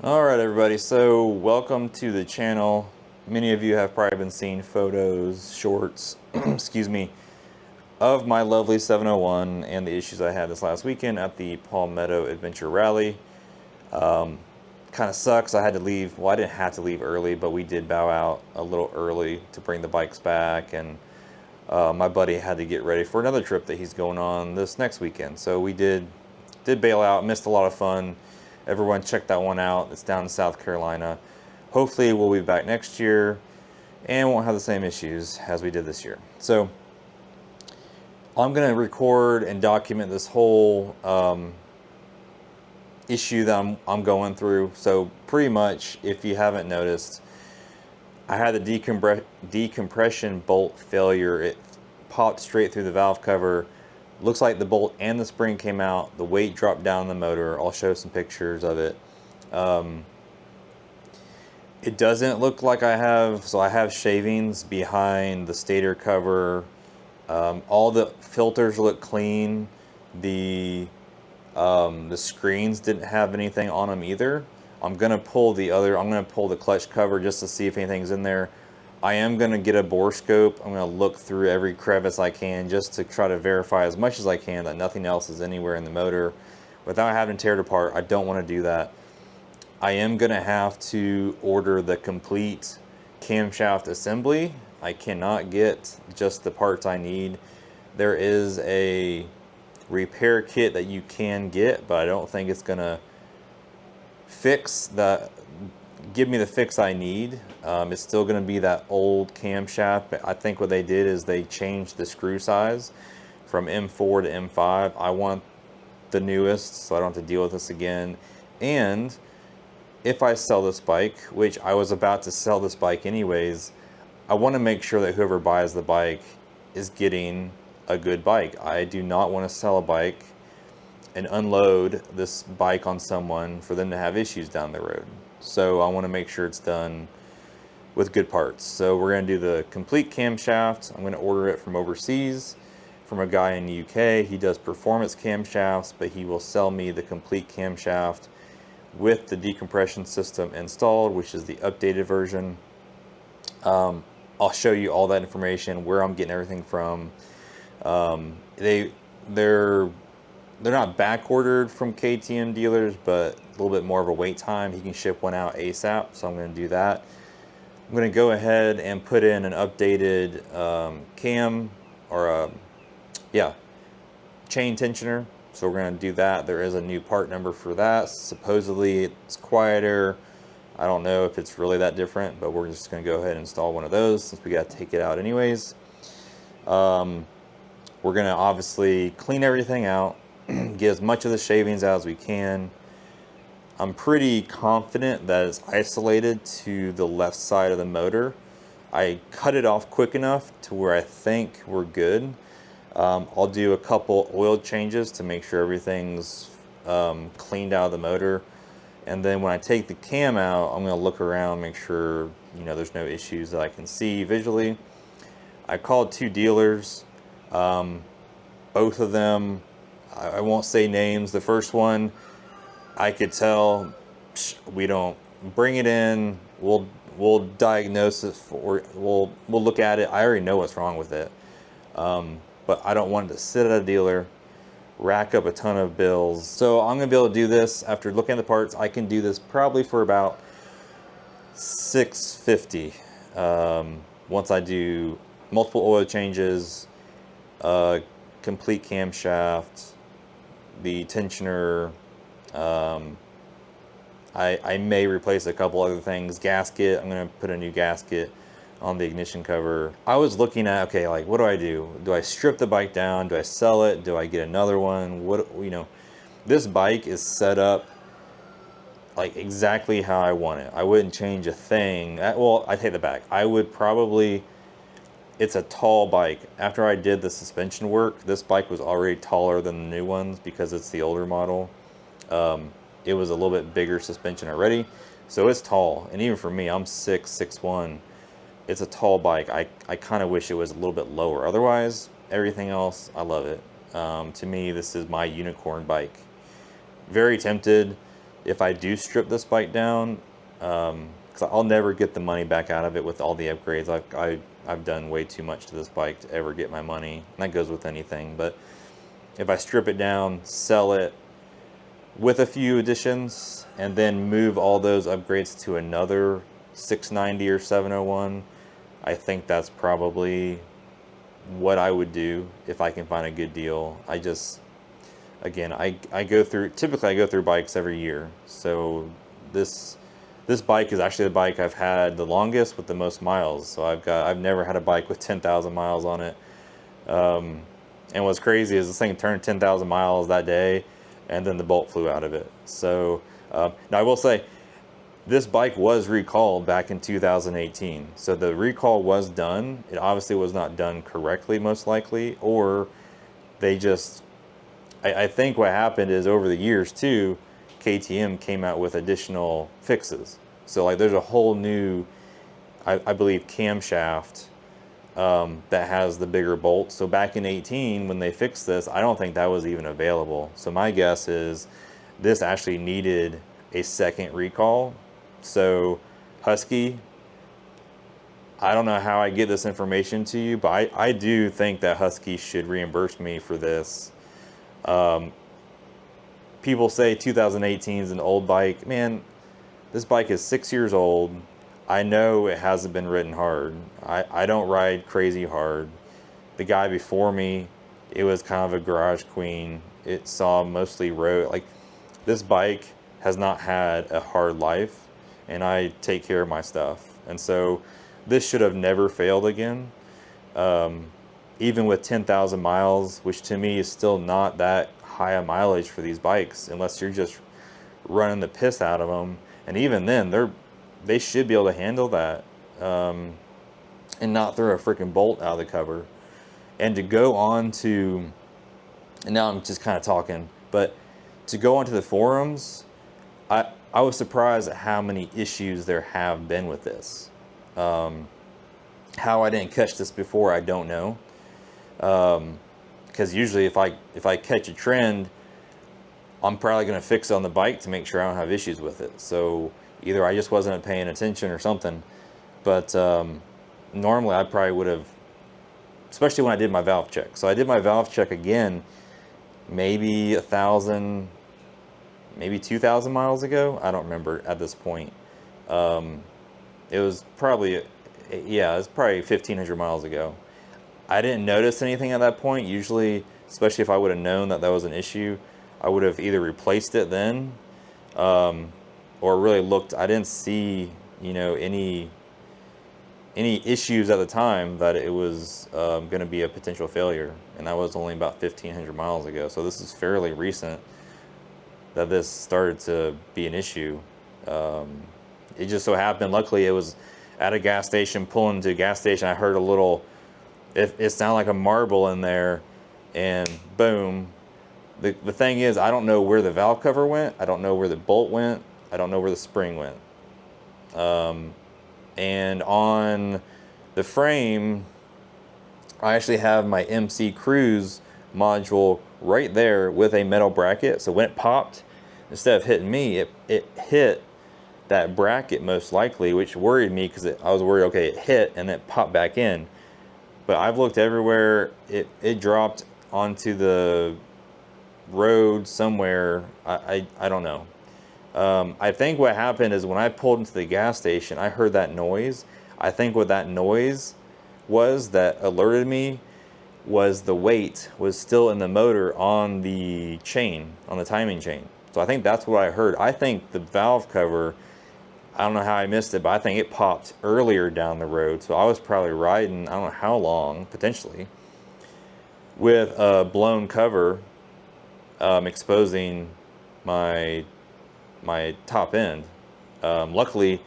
All right, everybody, so welcome to the channel. Many of you have probably been seeing photos, shorts, excuse me, of my lovely 701 and the issues I had this last weekend at the Palmetto Adventure Rally. Kind of sucks, I had to leave, well, I didn't have to leave early, but we did bow out a little early to bring the bikes back, and my buddy had to get ready for another trip that he's going on this next weekend. So we did bail out, missed a lot of fun. Everyone check that one out. It's down in South Carolina. Hopefully we'll be back next year and won't have the same issues as we did this year. So I'm going to record and document this whole issue that I'm going through. So pretty much, if you haven't noticed, I had the decompression bolt failure. It popped straight through the valve cover. Looks like the bolt and the spring came out. The weight dropped down the motor. I'll show some pictures of it. It doesn't look like I have shavings behind the stator cover. All the filters look clean. The screens didn't have anything on them either. I'm gonna pull the clutch cover just to see if anything's in there. I am gonna get a bore scope. I'm gonna look through every crevice I can just to try to verify as much as I can that nothing else is anywhere in the motor without having to tear it apart. I don't want to do that. I am gonna have to order the complete camshaft assembly. I cannot get just the parts I need. There is a repair kit that you can get, but I don't think it's gonna give me the fix I need. It's still going to be that old camshaft, but I think what they did is they changed the screw size from M4 to M5. I want the newest, so I don't have to deal with this again. And if I sell this bike, which I was about to sell this bike anyways, I want to make sure that whoever buys the bike is getting a good bike. I do not want to sell a bike and unload this bike on someone for them to have issues down the road. So I want to make sure it's done with good parts. So we're going to do the complete camshaft. I'm going to order it from overseas from a guy in the UK. He does performance camshafts, but he will sell me the complete camshaft with the decompression system installed, which is the updated version. I'll show you all that information, where I'm getting everything from. They're not back ordered from KTM dealers, but a little bit more of a wait time. He can ship one out ASAP, so I'm going to do that. I'm going to go ahead and put in an updated cam or chain tensioner. So we're going to do that. There is a new part number for that. Supposedly it's quieter. I don't know if it's really that different, but we're just going to go ahead and install one of those since we got to take it out anyways. We're going to obviously clean everything out, get as much of the shavings out as we can. I'm pretty confident that it's isolated to the left side of the motor. I cut it off quick enough to where I think we're good. I'll do a couple oil changes to make sure everything's cleaned out of the motor. And then when I take the cam out, I'm going to look around, make sure there's no issues that I can see visually. I called 2 dealers. Both of them, I won't say names. The first one, I could tell, we don't bring it in. We'll diagnose it, we'll look at it. I already know what's wrong with it, but I don't want it to sit at a dealer, rack up a ton of bills. So I'm gonna be able to do this after looking at the parts. I can do this probably for about $650 once I do multiple oil changes, complete camshaft, the tensioner. I may replace a couple other things. Gasket, I'm going to put a new gasket on the ignition cover. I was looking at, okay, like, what do I do? Do I strip the bike down? Do I sell it? Do I get another one? This bike is set up like exactly how I want it. I wouldn't change a thing. Well, I take that back. It's a tall bike. After I did the suspension work, this bike was already taller than the new ones because it's the older model. It was a little bit bigger suspension already, so it's tall. And even for me, I'm 6'1". It's a tall bike. I kind of wish it was a little bit lower. Otherwise, everything else, I love it. To me, this is my unicorn bike. Very tempted if I do strip this bike down, because I'll never get the money back out of it with all the upgrades. I've done way too much to this bike to ever get my money. And that goes with anything. But if I strip it down, sell it with a few additions, and then move all those upgrades to another 690 or 701, I think that's probably what I would do if I can find a good deal. Again, typically I go through bikes every year. So this bike is actually the bike I've had the longest with the most miles. So I've never had a bike with 10,000 miles on it. And what's crazy is this thing turned 10,000 miles that day, and then the bolt flew out of it. So now I will say, this bike was recalled back in 2018. So the recall was done. It obviously was not done correctly, most likely, or they just, I think what happened is over the years too, KTM came out with additional fixes. So like there's a whole new, I believe, camshaft that has the bigger bolt. So back in 18, when they fixed this, I don't think that was even available. So my guess is this actually needed a second recall. So Husky, I don't know how I get this information to you, but I do think that Husky should reimburse me for this. People say 2018 is an old bike. Man, this bike is 6 years old. I know it hasn't been ridden hard. I don't ride crazy hard. The guy before me, it was kind of a garage queen. It saw mostly road. Like, this bike has not had a hard life, and I take care of my stuff. And so this should have never failed again. Even with 10,000 miles, which to me is still not that high a mileage for these bikes, unless you're just running the piss out of them. And even then, they should be able to handle that, and not throw a freaking bolt out of the cover. And to go on to, and now I'm just kind of talking, but to go onto the forums, I was surprised at how many issues there have been with this. How I didn't catch this before, I don't know. Because usually if I catch a trend, I'm probably going to fix it on the bike to make sure I don't have issues with it. So either I just wasn't paying attention or something. But normally I probably would have, especially when I did my valve check. So I did my valve check again, maybe 1,000, maybe 2,000 miles ago. I don't remember at this point. It was probably, yeah, it was probably 1,500 miles ago. I didn't notice anything at that point. Usually, especially if I would have known that that was an issue, I would have either replaced it then, or really looked. I didn't see, any issues at the time that it was going to be a potential failure, and that was only about 1,500 miles ago. So this is fairly recent that this started to be an issue. It just so happened, luckily, it was at a gas station, pulling into a gas station. I heard a little. It sounded like a marble in there, and boom. The thing is, I don't know where the valve cover went. I don't know where the bolt went. I don't know where the spring went. And on the frame, I actually have my MC Cruise module right there with a metal bracket. So when it popped, instead of hitting me, it hit that bracket most likely, which worried me because I was worried, okay, it hit and then it popped back in. But I've looked everywhere. It dropped onto the road somewhere. I don't know. I think what happened is when I pulled into the gas station, I heard that noise. I think what that noise was that alerted me was the weight was still in the motor on the chain, on the timing chain. So I think that's what I heard. I think the valve cover, I don't know how I missed it, but I think it popped earlier down the road. So I was probably riding, I don't know how long, potentially, with a blown cover, exposing my top end. Luckily,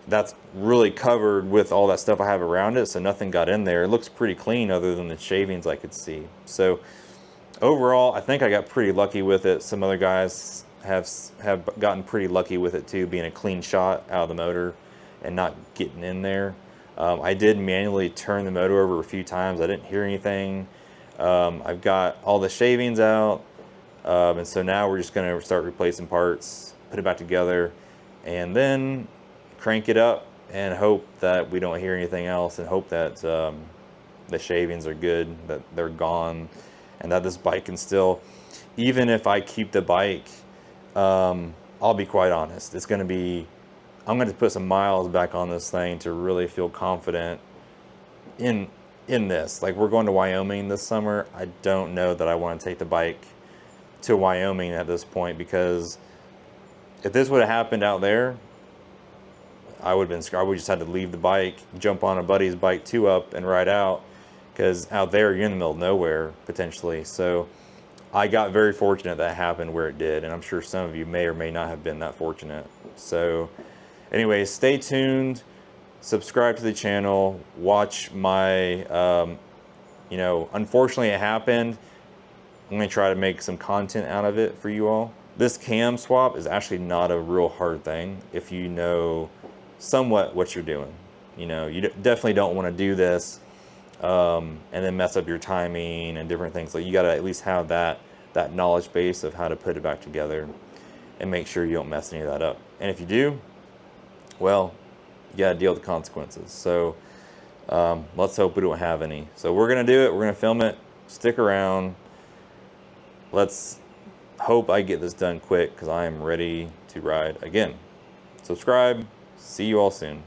that's really covered with all that stuff I have around it, so nothing got in there. It looks pretty clean other than the shavings I could see. So overall, I think I got pretty lucky with it. Some other guys have gotten pretty lucky with it too, being a clean shot out of the motor and not getting in there. I did manually turn the motor over a few times. I didn't hear anything. I've got all the shavings out, and so now we're just going to start replacing parts. put it back together, and then crank it up and hope that we don't hear anything else, and hope that the shavings are good, that they're gone, and that this bike can still, even if I keep the bike, I'll be quite honest, it's going to be, I'm going to put some miles back on this thing to really feel confident in this. Like, we're going to Wyoming this summer. I don't know that I want to take the bike to Wyoming at this point, because if this would have happened out there, I would just had to leave the bike, jump on a buddy's bike 2-up and ride out, because out there you're in the middle of nowhere potentially. So I got very fortunate that happened where it did, and I'm sure some of you may or may not have been that fortunate. So anyways, stay tuned, subscribe to the channel, watch my, you know, unfortunately it happened. I'm gonna try to make some content out of it for you all. This cam swap is actually not a real hard thing if you know somewhat what you're doing. You know, you definitely don't want to do this and then mess up your timing and different things. Like, you got to at least have that knowledge base of how to put it back together and make sure you don't mess any of that up. And if you do, well, you got to deal with the consequences. So let's hope we don't have any. So we're gonna do it. We're gonna film it. Stick around. Let's hope I get this done quick, because I am ready to ride again. Subscribe. See you all soon.